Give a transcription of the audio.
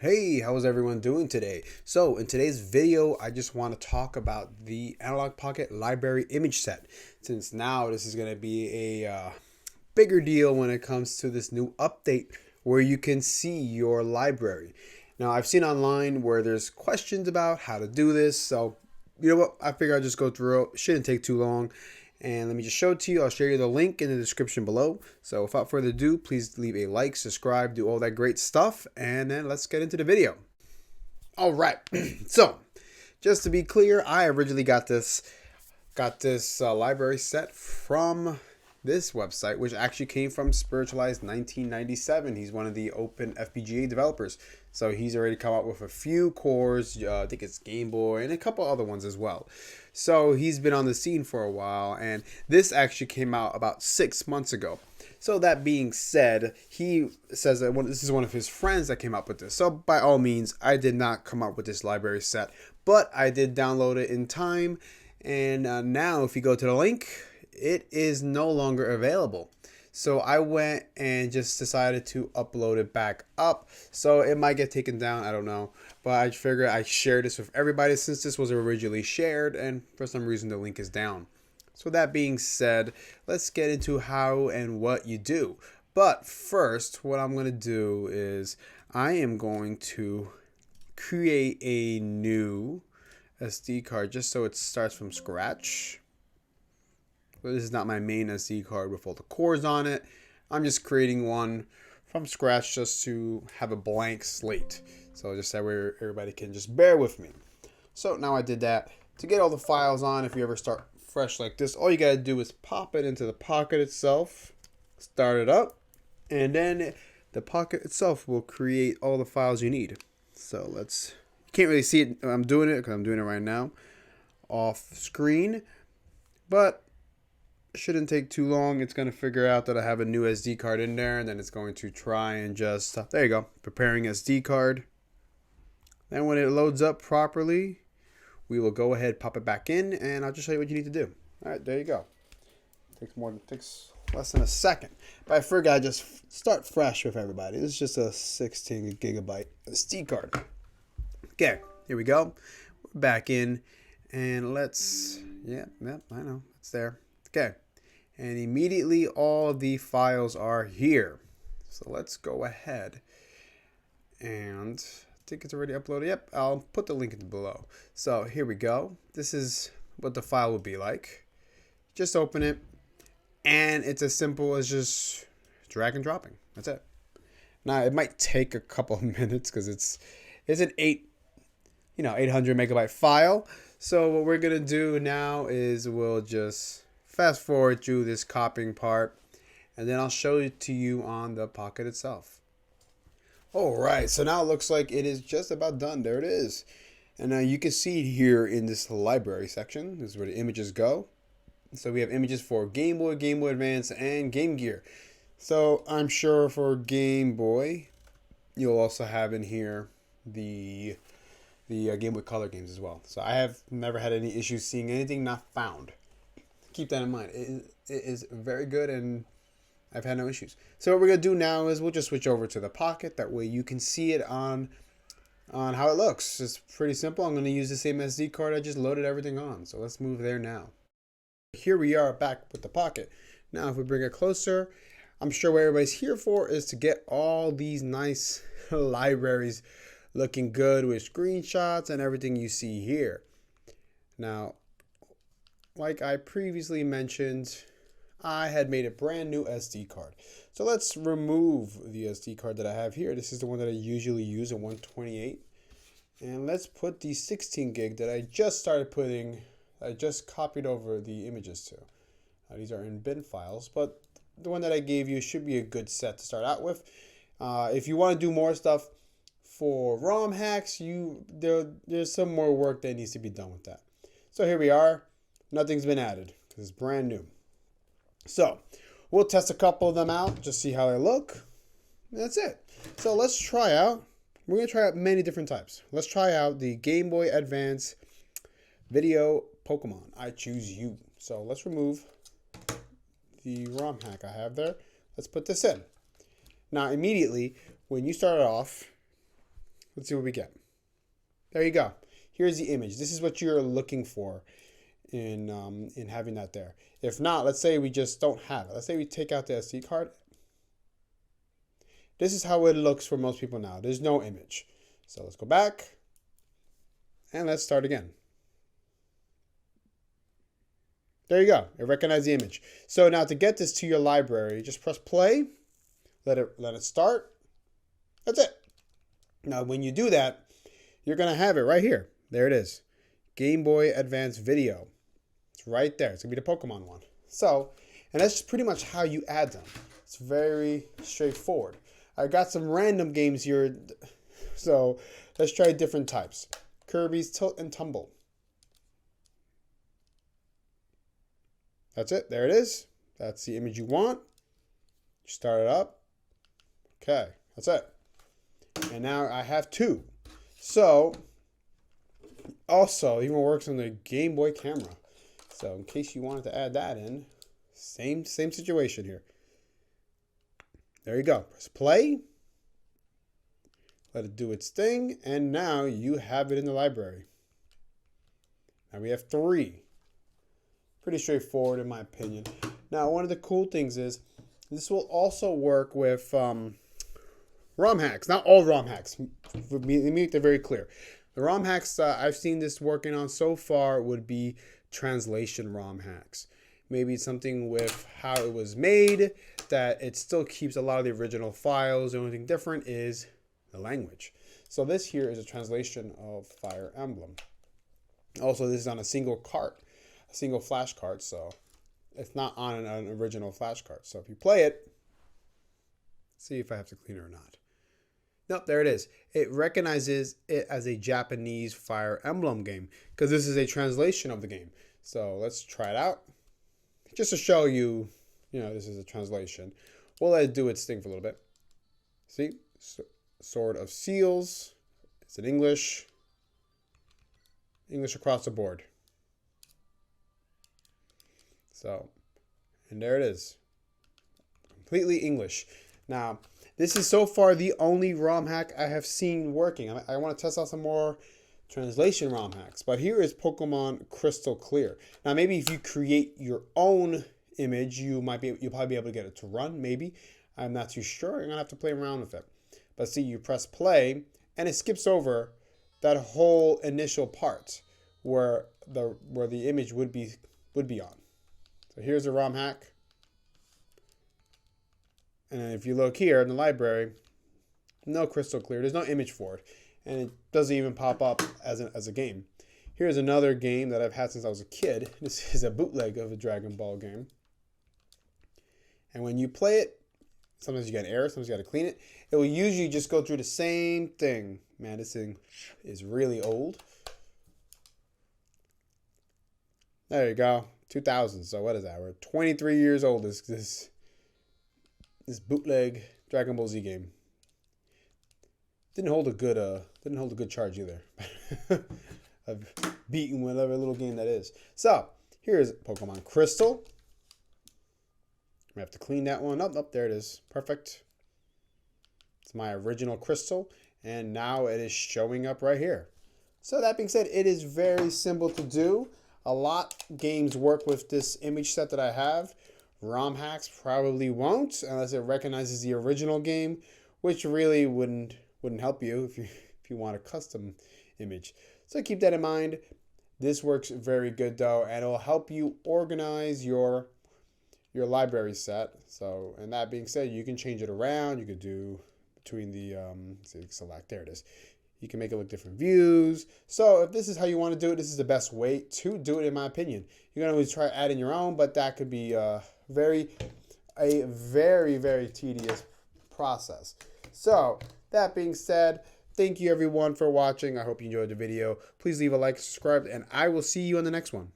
Hey, how's everyone doing today? So in today's video, I just want to talk about the Analogue Pocket library image set. Since now this is going to be a bigger deal when it comes to this new update where you can see your library. Now I've seen online where there's questions about how to do this. So you know what? I figure I'll just go through it. Shouldn't take too long. And let me just show it to you. I'll share you the link in the description below. So without further ado, please leave a like, subscribe, do all that great stuff. And then let's get into the video. All right. So just to be clear, I originally got this library set from this website, which actually came from Spiritualized 1997. He's one of the open FPGA developers. So he's already come out with a few cores. I think it's Game Boy and a couple other ones as well. So he's been on the scene for a while, and this actually came out about 6 months ago. So that being said, he says that this is one of his friends that came up with this. So by all means, I did not come up with this library set, but I did download it in time. And now if you go to the link, it is no longer available. So I went and just decided to upload it back up. So it might get taken down, I don't know. But I figured I'd share this with everybody since this was originally shared and for some reason the link is down. So that being said, let's get into how and what you do. But first, what I'm going to do is I am going to create a new SD card just so it starts from scratch. But this is not my main SD card with all the cores on it. I'm just creating one from scratch just to have a blank slate. So just that way everybody can just bear with me. So now I did that. To get all the files on, if you ever start fresh like this, all you gotta do is pop it into the Pocket itself, start it up, and then the Pocket itself will create all the files you need. So you can't really see it. I'm doing it because I'm doing it right now off screen, but shouldn't take too long. It's going to figure out that I have a new SD card in there, and then it's going to try and just, there you go, preparing SD card. Then when it loads up properly, we will go ahead, pop it back in, and I'll just show you what you need to do. All right, there you go. Takes less than a second. But I figured I'd just start fresh with everybody. This is just a 16 gigabyte SD card. Okay, here we go. We're back in, and let's, yeah, I know, it's there. Okay, and immediately all the files are here. So let's go ahead and I think it's already uploaded. Yep, I'll put the link in below. So here we go. This is what the file would be like. Just open it, and it's as simple as just drag and dropping. That's it. Now it might take a couple of minutes because it's an 800 megabyte file. So what we're gonna do now is we'll just fast forward through this copying part, and then I'll show it to you on the Pocket itself. Alright, so now it looks like it is just about done. There it is. And now you can see it here in this library section. This is where the images go. So we have images for Game Boy, Game Boy Advance, and Game Gear. So I'm sure for Game Boy, you'll also have in here the Game Boy Color games as well. So I have never had any issues seeing anything not found. Keep that in mind. It is very good, and I've had no issues. So what we're going to do now is we'll just switch over to the Pocket. That way you can see it on how it looks. It's pretty simple. I'm going to use the same SD card I just loaded everything on. So let's move there now. Here we are back with the Pocket. Now if we bring it closer, I'm sure what everybody's here for is to get all these nice libraries looking good with screenshots and everything you see here. Now, like I previously mentioned, I had made a brand new SD card. So let's remove the SD card that I have here. This is the one that I usually use, a 128. And let's put the 16 gig that I just copied over the images to. These are in bin files, but the one that I gave you should be a good set to start out with. If you want to do more stuff for ROM hacks, there's some more work that needs to be done with that. So here we are. Nothing's been added because it's brand new. So we'll test a couple of them out, just see how they look. That's it. So let's try out. We're going to try out many different types. Let's try out the Game Boy Advance Video Pokemon. I choose you. So let's remove the ROM hack I have there. Let's put this in. Now immediately when you start off, Let's see what we get. There you go. Here's the image. This is what you're looking for in having that there. If not, let's say we just don't have it. Let's say we take out the SD card. This is how it looks for most people now. There's no image. So let's go back and let's start again. There you go. It recognized the image. So now to get this to your library, just press play, let it start. That's it. Now when you do that, you're going to have it right here. There it is. Game Boy Advance Video. It's right there. It's going to be the Pokemon one. So, and that's just pretty much how you add them. It's very straightforward. I got some random games here. So let's try different types. Kirby's Tilt and Tumble. That's it. There it is. That's the image you want. Start it up. Okay. That's it. And now I have two. So, also, even works on the Game Boy camera. So, in case you wanted to add that in, same situation here. There you go. Press play. Let it do its thing. And now you have it in the library. Now we have three. Pretty straightforward in my opinion. Now, one of the cool things is this will also work with ROM hacks. Not all ROM hacks. Let me make that very clear. The ROM hacks I've seen this working on so far would be translation ROM hacks. Maybe something with how it was made, that it still keeps a lot of the original files. The only thing different is the language. So this here is a translation of Fire Emblem. Also, this is on a single cart, a single flash cart, so it's not on an original flash cart. So if you play it, see if I have to clean it or not. Nope, there it is. It recognizes it as a Japanese Fire Emblem game because this is a translation of the game. So let's try it out. Just to show you, this is a translation. We'll let it do its thing for a little bit. See? Sword of Seals. It's in English. English across the board. So, and there it is. Completely English. Now, this is so far the only ROM hack I have seen working. I want to test out some more translation ROM hacks. But here is Pokemon Crystal Clear. Now, maybe if you create your own image, you'll probably be able to get it to run, maybe. I'm not too sure. I'm going to have to play around with it. But see, you press play, and it skips over that whole initial part where the image would be on. So here's a ROM hack. And if you look here in the library, no Crystal Clear. There's no image for it. And it doesn't even pop up as a game. Here's another game that I've had since I was a kid. This is a bootleg of a Dragon Ball game. And when you play it, sometimes you get an error, sometimes you got to clean it. It will usually just go through the same thing. Man, this thing is really old. There you go. 2000. So what is that? We're 23 years old. This bootleg Dragon Ball Z game. Didn't hold a good charge either. I've beaten whatever little game that is. So here's Pokemon Crystal. We have to clean that one up. Oh, there it is. Perfect. It's my original Crystal. And now it is showing up right here. So that being said, it is very simple to do. A lot of games work with this image set that I have. ROM hacks probably won't unless it recognizes the original game, which really wouldn't help you if you want a custom image. So keep that in mind. This works very good though, and it'll help you organize your library set. So, and that being said, you can change it around. You could do between the select. There it is. You can make it look different views. So if this is how you want to do it, this is the best way to do it in my opinion. You can always try adding your own, but that could be a very, very tedious process. So that being said, thank you everyone for watching. I hope you enjoyed the video. Please leave a like, subscribe, and I will see you on the next one.